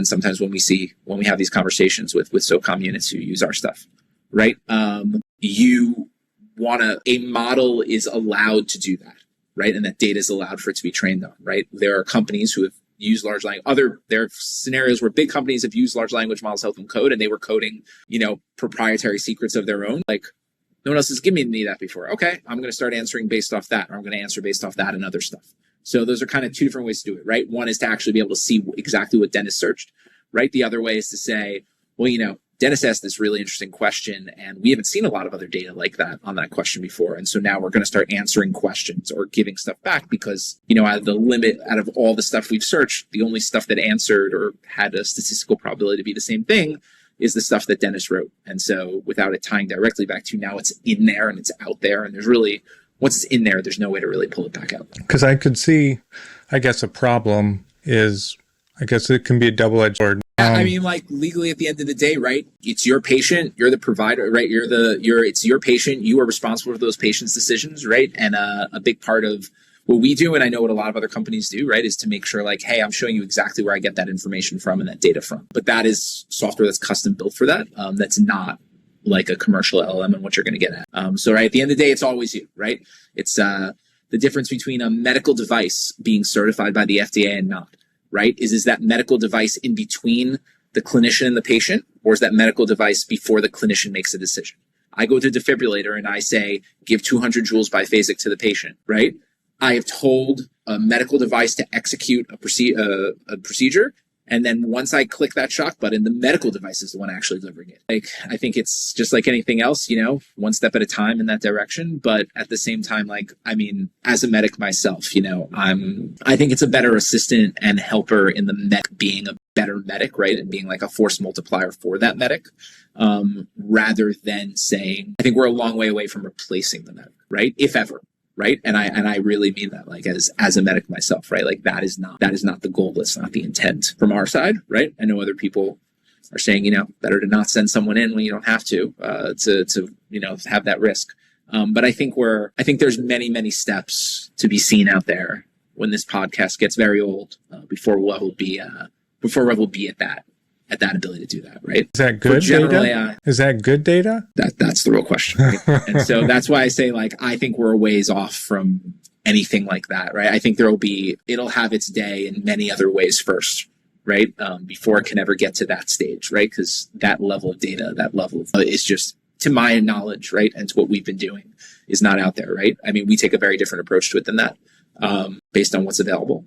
And sometimes when we have these conversations with SOCOM units who use our stuff, right? A model is allowed to do that, right? And that data is allowed for it to be trained on, right? There are companies who have used large language. There are scenarios where big companies have used large language models to help them code, and they were coding, proprietary secrets of their own. Like, no one else has given me that before. Okay, I'm going to start answering based off that, or I'm going to answer based off that and other stuff. So those are kind of two different ways to do it, right? One is to actually be able to see exactly what Dennis searched, right? The other way is to say, well, Dennis asked this really interesting question, and we haven't seen a lot of other data like that on that question before. And so now we're going to start answering questions or giving stuff back because, out of all the stuff we've searched, the only stuff that answered or had a statistical probability to be the same thing is the stuff that Dennis wrote. And so without it tying directly back to, now it's in there and it's out there. And once it's in there, there's no way to really pull it back out. Because I could see, I guess a problem is, I guess it can be a double-edged sword. Legally at the end of the day, right? It's your patient, you're the provider, right? It's your patient, you are responsible for those patients' decisions, right? And a big part of what we do, and I know what a lot of other companies do, right, is to make sure like, hey, I'm showing you exactly where I get that information from and that data from. But that is software that's custom built for that. That's not like a commercial LLM and what you're going to get at. So right, at the end of the day, it's always you, right? It's the difference between a medical device being certified by the FDA and not. Right? Is that medical device in between the clinician and the patient, or is that medical device before the clinician makes a decision? I go to defibrillator and I say, give 200 joules biphasic to the patient, right? I have told a medical device to execute a procedure. And then once I click that shock button, the medical device is the one actually delivering it. I think it's just like anything else, one step at a time in that direction. But at the same time, as a medic myself, I think it's a better assistant and helper in the medic being a better medic, right? And being like a force multiplier for that medic, rather than saying, I think we're a long way away from replacing the medic, right? If ever. Right. And I really mean that, like, as a medic myself, right? Like that is not the goal. That's not the intent from our side. Right. I know other people are saying, better to not send someone in when you don't have to have that risk. But I think there's many, many steps to be seen out there when this podcast gets very old, before we'll be at that ability to do that, right? Is that good data? AI, is that good data? That's the real question, right? And so that's why I say, I think we're a ways off from anything like that, right? I think it'll have its day in many other ways first, right? Before it can ever get to that stage, right? Because that level of data, is just, to my knowledge, right? And to what we've been doing is not out there, right? We take a very different approach to it than that, based on what's available.